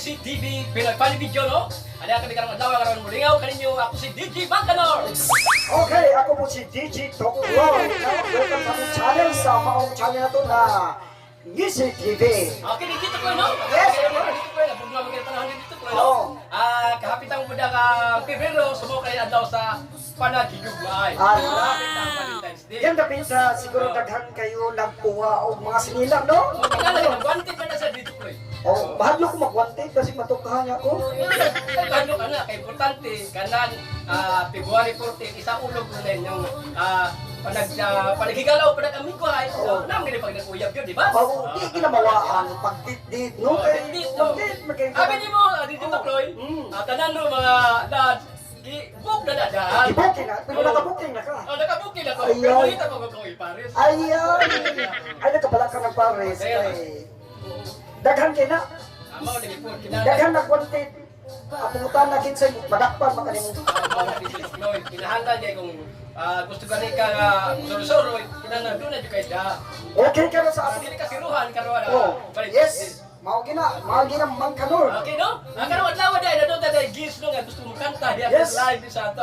ICTV Pinoy Video, no? Ada kami karang adlaw karon mulingaw kaninyo ako si DJ Bangkanor. Okay, ako po si DJ Tokloy. Welcome sa aming channel sa maong channel na to na Music TV. Okay, dito ko no? Yes, dito ko na bugna mga panahon dito ko no. Kahapit ang muda ka Pebrero sumo kay adlaw sa panagigugmaay. Valentine's Day. Yan dapat sa siguro daghan kayo nagkuha o mga sinilang, no? Wanted pa na sa dito ko. O, bahadlo ko mag-wanted kasi matukahan niya ko. Ano ka na, kay importante, kanan, February 14, isa ulog na rin yung panagigalaw pa na kami ko ay, namin pag nag-uyab yun, di ba? O, di ginamawaan, pagdit-dit, no? Pagdit-dit, no? Sabi niyo mo, dito to, Chloe, tanan mo mga lads, book na dadaan. Ibuking na, pero nakabuking na ka. Nakabuking na ko, Ayaw. pero ulit ako mag-Chloe Paris. Ayan! Ay, nagkabala ka ng pares. Ay, daghan kayo na. Amaw, nag-ipon, kinala. Daghan nag-wanted. Apungutan na kinsa, madakpan makalimutan. Kinahanglan niya kung gusto ka rin ka soro-soro, kinahanglan doon na dyan kayo da. Okay ka na sa atin. Hindi ka siruhan, karoon Oh, yes. Mao gina Mangkanor. Okay, no? Karoon adlaw dahil na doon tayo gis no nga gusto mo kanta diyan Yes. live sa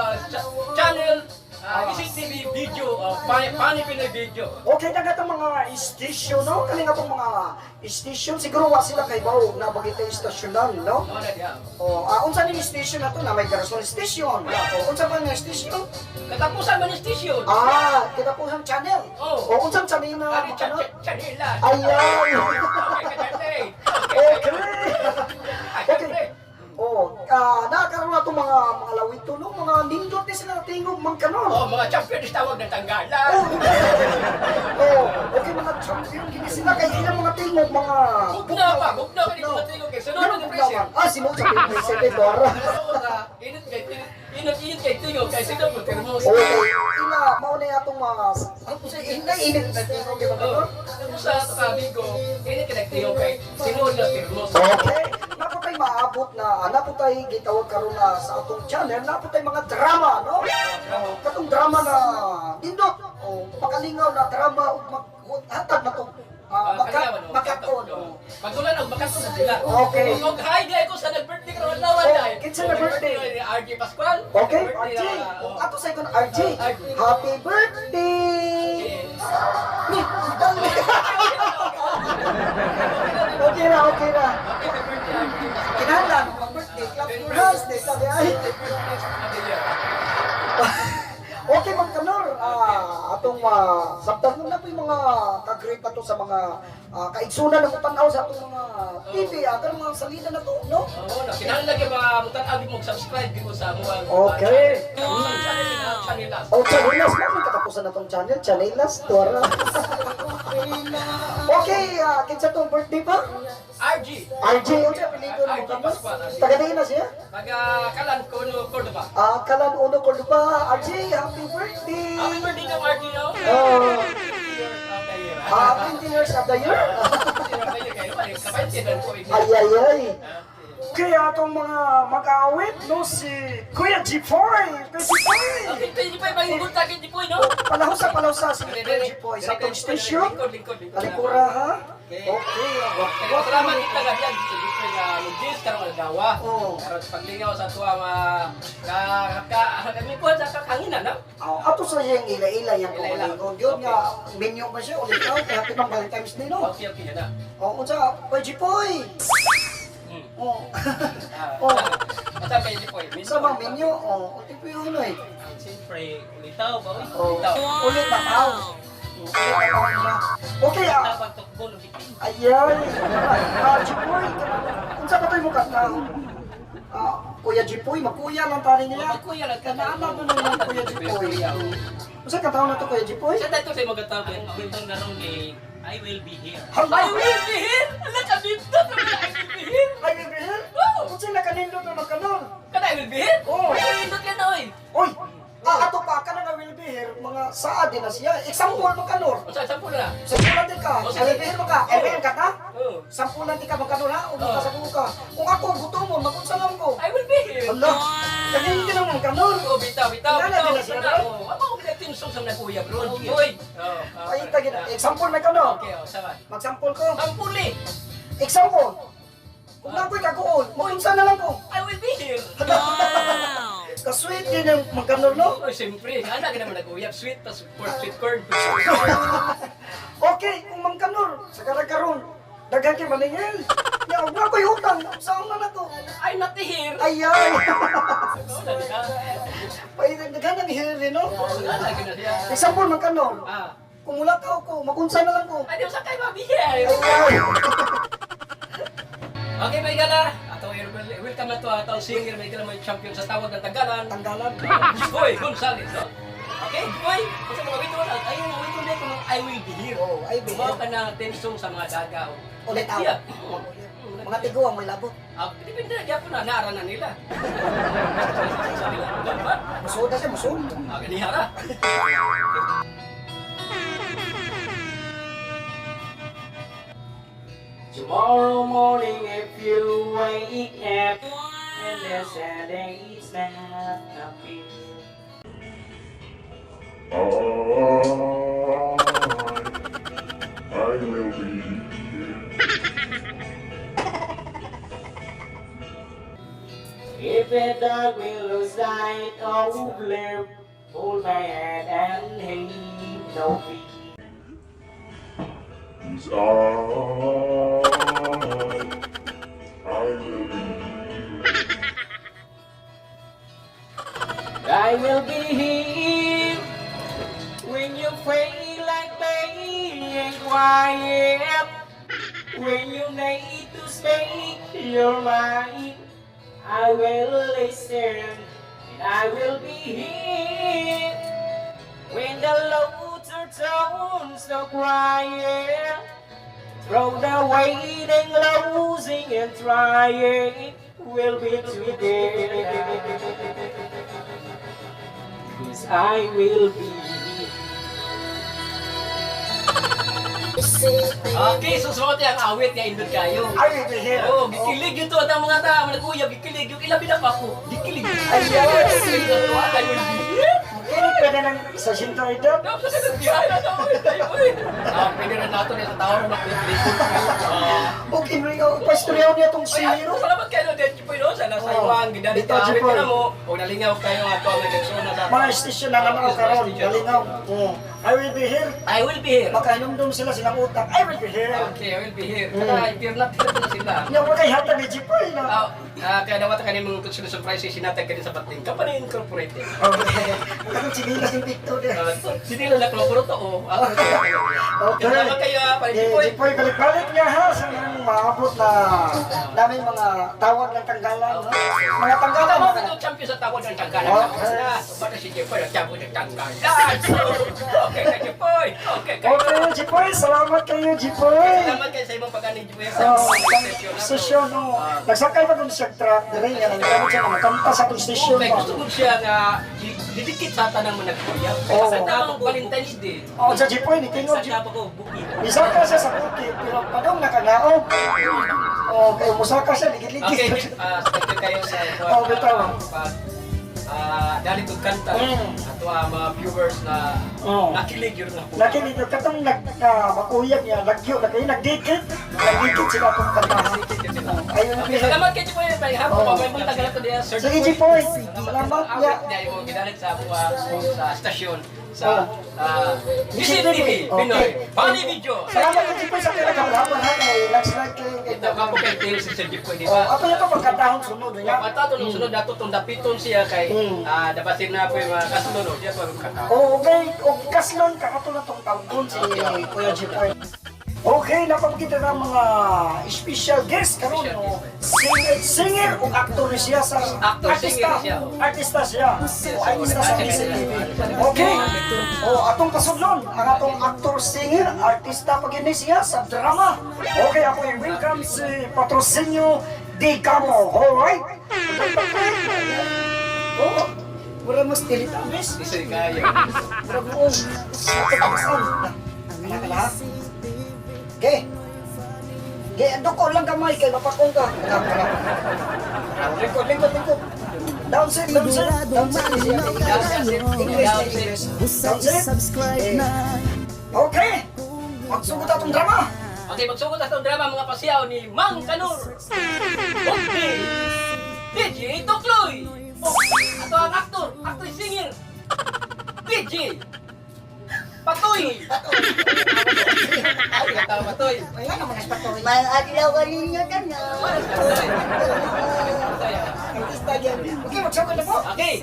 channel ICTV Video, Funny Pinoy Video. Okay na gatong mga station, no? Kani nga tong mga station siguro wa sila kay bawo na bagita station lang, no? Ano na diyan? Oh, unsa ni station na to na may garson station? Oh, unsa man nga station? Katapusan man yung station. Kita po sa channel. Oh. Oh, unsa channel na Kani ano? chanila. Ayan. Okay. Oh, nakakaroon na itong mga lawito, no? Mga nindot din sila tingog Mangkanor. Oh, mga champion is tawag ng tanggalan. Oh, okay, mga champion, gini sila kay ilang mga tingog, mga... Bugna pa ka dito matingog kay sunod ng presyo. Sinod sa presidente, Dora. Init kay tingog kay sunod ng termos. Oh, mauna itong mga... Init na tingog, di ba, Kanor? Sa kabigo, init ka nagtingog kay sunod ng termos. Okay, napo tayo maabot na, napo tayo gitawag karon na sa atong channel, napo tayo mga drama, no? Katong drama na dindot, makalingaw na drama ug maghatag na tong makaton. Pagkulan ang makaton na sila. Okay. Kung hi di ako sa nag-birthday karon lawan dai. Kinsa na birthday? RJ Pascual. Okay, RJ. Ato sa ikon RJ. Happy birthday! Okay na. Kinahanglan mag-birthday, clap your hands, day sabi ay. Okay, Mangkanor, atong sabtan mo na po yung mga kag-great na to sa mga kaigsunan na kutanaw sa atong mga TV, atong mga salida na to, no? Oo, kinahanglan gyud mga mutan-abi mo subscribe gyud sa mga Okay. channel. Oh, Chanelas, bakit katapusan na tong channel? Chanelas, Dora. Okay, kinsa tong birthday pa? RJ. RJ, yung siya pelikula mo RJ ka Pascual. Taga-tingin na siya? Kalan ko no Cordoba. Kalan Uno Cordoba, RJ, happy birthday! Happy birthday ng RJ no. Oh, 20 years of the year. 20 years of the year. Ay. Ay. Kaya itong mga mag-awit, no, si Kuya Jipoy! Pwede pa yung gunta kay Jipoy, no? Palahos si Kuya Jipoy sa itong station. Kalikura, ha? Okay. Salamat kita ka diyan sa Jipoy na lugis karong aldawa. Karon paglingaw sa tuwa kami ko sa kakanginan, no? Ato sa iyang ila-ila yung kumalingon. Yun nga, menu ba siya? Ulit ka, kaya happy ng Valentine's Day, no? Okay, yan na. Unsa, Kuya Jipoy! Asa kay Jipoy? Sa mga menu, tipo yung ano eh. Siyempre, ulitaw ba? Ulit na tao. Okay, ayan. Jipoy, unsa ba tayo mo kanta? Kuya Jipoy, makuya lang tari niya. Kuya lang Kanaanak mo naman Kuya Jipoy. Unsa kanta na to Kuya Jipoy? Sa dito sa mga tao, itong narong ni I will be here. I will be here? Ala ka dito sa I will be here? I will be here? Unsa nakanindot na magkanon? Kana I will be here? Oo. Nindot ka na, oy. Oy, ato pa ka na will be here, mga saad din na siya. Example magkanor. Unsa sample na? Sampulan di ka. I will be here ka. LBM ka ta? Oo. Sampulan di ka magkanor ha? Ug ka sa buka. Kung ako gutom mo, magunsa lang ko. I will be here. Hala. Kanino din naman kanor. Oh, bitaw. Nana din na siya, bro? Ako ko team song sa kuya, bro. Oy. Ay, tagin. Example may kanor. Okay, sama. Mag-sample ko. Sampuli. Example. Kung ako'y kakuon, makunsa na lang ko. I will be here. Ka-sweet din yung magkanor, no? Oh, siyempre, anak ka naman nag-uyap, sweet, tas sweet corn. Okay, kung magkanor, sa karagkaroon, dagan kay maningil. Ya, huwag na ko'y utang. Saan na na to? I'm not here. Ayan. Oo, dali ka. Pwede, dagan ang hiri, no? Lagi na siya. Example, magkanor. Ah, Kung wala ka ako, makunsa na lang ko. ay, di mo sa kayo mabihir. Ayan. Okay, may gana. Ato, welcome na to atong singer, may gana may champion sa tawag ng Tagalan. Tanggalan. Boy Gonzales, no? Okay, boy, kasi mga wito na, ayun, mga wito na kung I will be here. Oh, I will be Kumawa here. ka na tensong sa mga daga. Ulit ako. Yeah. Mga tiguang may labot. Depende na, kaya po na, naara na nila. Sabi lang, ba? Musuda siya, musuda. Ganihara. Tomorrow morning if you wake up and the sad day is not happy. I will be here. If a dog will lose sight of live, hold my hand and have no fear. Cause I will be I will be here when you feel like being quiet, when you need to speak your mind. I will listen and I will be here when the loads are tones so quiet. Throw the waiting, losing and trying. We'll be together. Cause I will be here. Okay, susunod yung awit nga indot kayo. I will be here. Oo, gikilig yun to. Ang mga tao, nag-uyab, gikilig. Yung ilabi na pa ako, gikilig. Ayan. I will be here. Kaya pwede ng sa sinto ito. Tapos sa biyahe na ito. Pwede rin nato niya sa tao na mag-click. Okay, pastoryaw niya itong siniro. Salamat kayo, Denji po yun. Sana sa iwang, ginalita. Dito, Awit Jipoy. ka na mo. Kung nalingaw kayo nga ito, may leksyon na Mga station na naman ako karon, galingaw. I will be here. I will be here. Makainom sila silang utang. I will be here. Okay, I will be here. Kaya, if you're not here, na sila. Yung mga ihata ni Jipoy, no? Kaya dapat ka mga surprise sinatag ka din sa Bating Company Incorporated. Okay. Ang sinilas yung picture din. Hindi lang naklopuro to, oh. Okay. Salamat kayo, Eh, Jipoy, balik-balik niya ha sa nang maabot na daming mga tawag ng tanggalan, no? Mga tanggalan. Tama mga- ko itong champion sa tawag ng Tanggalan. Bata si Jepoy, ang champion ng Tanggalan. Okay, kay Jepoy. Okay, kayo. Okay, Jipoy, salamat kayo, Jipoy. Salamat kayo sa imong pag-anin, Jepoy. Sa Oh, session. sesyon, no. Nagsakay pa dun sa truck, dire nga, nagkamit siya, nakanta sa itong session. Okay, gusto ko siya nga didikit sa tanang mga nagkuya. Oo. Sa tamang Valentine's Day. Oh, sa Jipoy, ni King of Sa tapa ko, bukid. Isaka siya sa bukid, pero padong nakanaog. Oh, kaya musaka siya, Okay, ligid-ligid. thank you kayo sa Oh, bitaw. dali kong kanta. Ato mga viewers na Oh. nakilig yun na po. Nakinig yung katong makuyag niya, nagyo, nagdikit sila itong kantahan. Ayun, Okay, salamat kayo po yun. Hapon pa, may mga tagal ko diya, Sir Sige, Jipoy. Salamat niya. Awit niya yung ginalit sa sa stasyon Oh. sa Visit TV, Pinoy. Funny video. Salamat ka, Jipoy, sa pinagkabalaban ha, kay Landslide kayo. Ito ka po kay Tail si Sir Jepoy, di Oh, ba? ako yung pagkatahon sunod niya. Patato nung sunod nato itong dapiton siya kay dapasin na po yung mga kasunod. Diyan po ang katawa. Oh, okay, o kaslon ka na itong taon si Kuya Jipoy. Okay, napagkita ng mga special guest karon no. Singer o actor ni siya sa Actor, singer siya. Artista siya. O artista sa PCTV. Okay. O atong kasudlon, ang atong actor, singer, artista pag ini siya sa drama. Okay, ako yung welcome si Patrocinio Di Camo. Alright? Oh, wala mas tilitamis. Isa kaya. Wala buong. Kala-kala. Okay. Okay, ando ko lang kamay kay mapakong ka. Lingkod. Down set. English. Down set. Okay. Magsugod atong drama. Okay, magsugod sa itong drama mga pasiyaw ni Mang Kanur. Okay. DJ Tukloy. Ato ang aktor, actress singer. DJ Patoy. Ay, kata Patoy. Ay, ano mga patoy? Mang adlaw ka ninyo ka na. Artista yan. Okay, magsugod na po. Okay.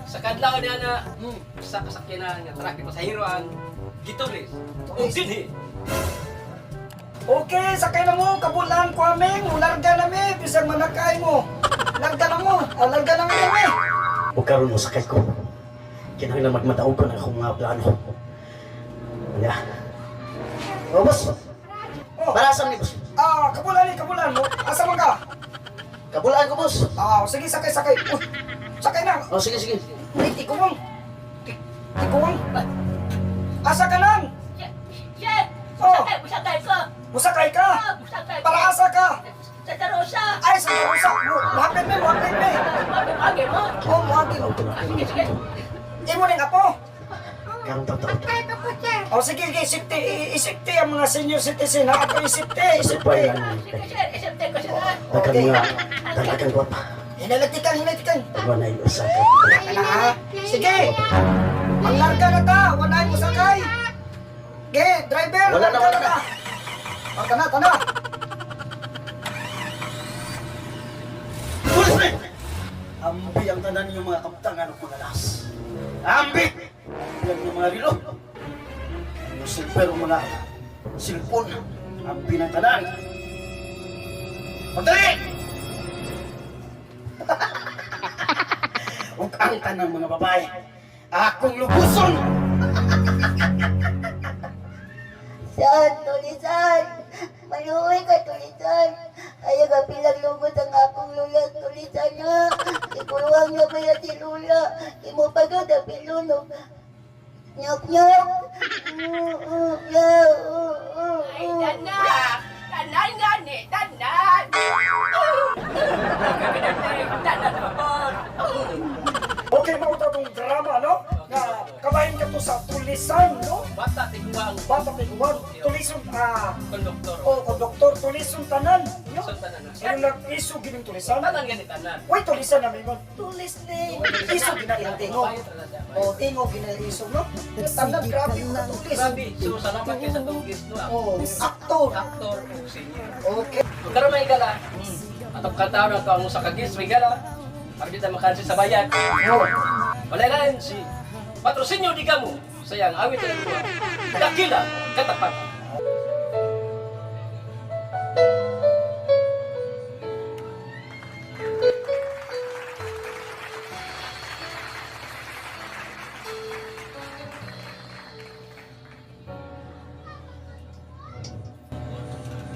Sa kadlaw niya na sa kasakyanan nga truck ni pasahiroan gitulis. Ug dinhi. Okay, sakay na mo, kabulan ko aming, larga na mi, bisang manakay mo. Larga na mo, larga na mi. O karon mo sakay ko. Kinahanglan magmadaog ko na akong mga plano. Nga. O boss, Oh, para saan ni boss? kabulan mo. Asa man ka? Kabulaan ko boss. Sige, sakay. Sakay na. O sige sige. Ay, tikuwang. Tikuwang. Asa ka lang? Chef! Oh. Musakay ko! Musakay ka? Musakay Para asa ka? Sa Tarosa! Ay, sa Rosa. Muhapit me. Mabibagi mo! Oh, muhapit. Sige, sige! Imo ning apo. Karon taw. Sige, isipte ang mga senior citizen. Ako isipte. Supay lang. Isipte ko sila! Dagan mga dalagang gwapa. Hinalatikan. Tagwa na yung usakan. Sige. Ang larga na ta. Wanay mo sakay. Ge, driver. Wala na. Tana. Pulis me! Ambi ang tanan yung mga kaptangan ng mga las. Ambi! Yan yung mga rilo. Yung silver mga silpon. Ambi ng tanan. Pagdali! Huwag ang tanang mga babae. Akong lubuson! San, tulisan! Maluwi ka, tulisan! Ayaw ka pilang lugod ang akong lula, tulisan na! Ikuluang na ba yan si lula? Imo pagod ang pilunog! Nyok! Ay, tanan! Tanan gani! Tanan! Tanan babon! Okay, mauta tong drama, no? Nga, kabahin ka to sa tulisan, no? Bata tiguang Bata tiguan, tulisun, konduktor. konduktor, tulisun tanan, no? Tulisun tanan. Yung nag-isu gining tulisan. Tanan gani tanan. Uy, tulisan na may man. Tulis ni. Isu ginailang tingo. Tingo ginailang no? Tanan, grabe mo na tulis. Grabe, so salamat kayo sa tugis no. Aktor. Aktor ug senior. Okay. Karon may gala. Atong kataon na to ang usa ka gis may gala. Para di tayo makansi sa bayan. Wala si Patrocinio di Gamo. Sayang awit ang buwan. Dakila, katapat.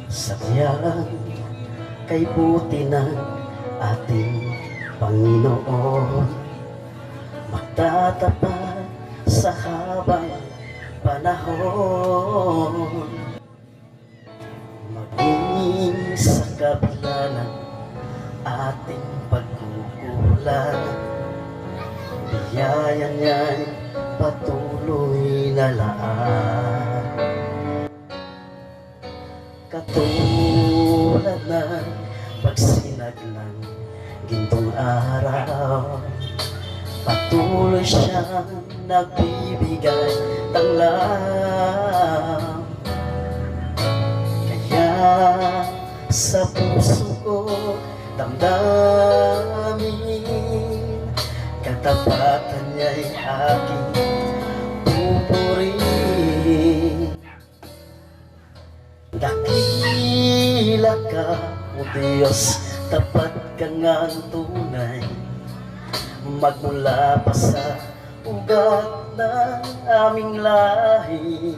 Sadyang kay buti ng ating Panginoon, magtatapat sa habang panahon. Maging sa kabila ng ating pagkukulang, biyaya niya'y patuloy na laan. Katulad ng pagsinag ng gintong araw, patuloy siyang nagbibigay tanglam. Kaya sa puso ko damdamin, katapatan niya'y aking pupurihin. Dakila ka, o Diyos, tapat ka ngang tunay, magmula pa sa ugat ng aming lahi.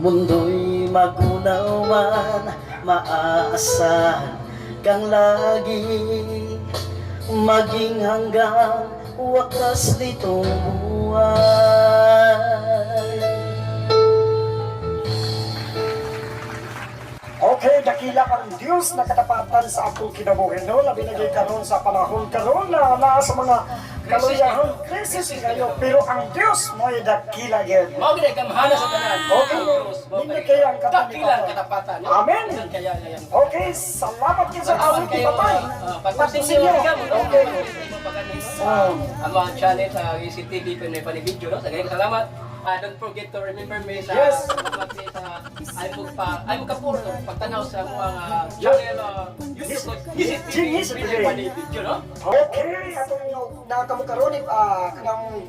Mundo'y magunaw man, maaasahan kang lagi, maging hanggang wakas nitong buhay. Okay, dakila ang Diyos na katapatan sa akong kinabuhi, no? Labi na karon sa panahon karon na naa sa mga kaluyahon, krisis kayo, pero ang Diyos mo'y dakila yun. Mao gid ka mahana sa tanan. Okay, hindi kaya ang katakilan katapatan. katapatan. no? Amen. Yan kaya yan. Okay, salamat kayo sa awit ni Patay. Pagpasin niyo Okay. Ang mga channel sa ECTV ko na panibidyo, no? Tagay salamat. Don't forget to remember me sa Yes. ay mo kapuro pagtanaw sa mga channel YouTube ko ECTV panibidyo, no? Okay, atong nakamukaroon kanang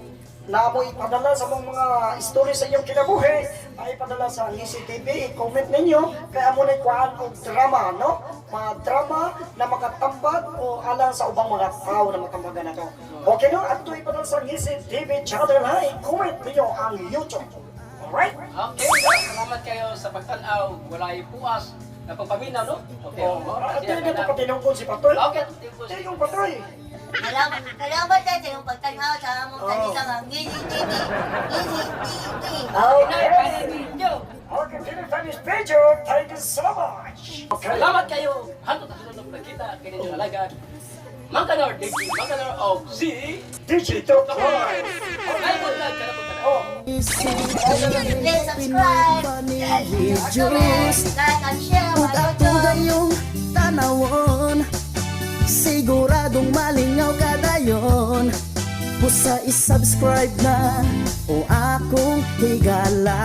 namoy padala sa mga story sa iyong kinabuhi ay padala sa ECTV. I-comment ninyo kaya mo na kuhaan og drama, no? Mga drama na makatambag o alang sa ubang mga tao na matambagan na to. Okay, no? At ito ipadala sa ECTV channel ha. I-comment ninyo ang YouTube. Alright? Okay, no? Salamat kayo sa pagtanaw. Wala ipuas na pagpaminaw, no? Okay, At hindi pa patinungkol si Patoy. Okay, Hindi yung Patoy. Salamat sa inyong pagtanaw sa among kalisang ang Easy TV. Easy TV. Okay, finish video. Thank you so much. Okay. Salamat kayo. Hanto ta sunod na kita kini yung alaga. Mangkanor DG, Mangkanor of si Digital Toy. Ay mo na kana po kana. Oh. Please subscribe. Like and share. Ug gayong tanawon siguradong malingaw ka dayon busa i-subscribe na o akong higala.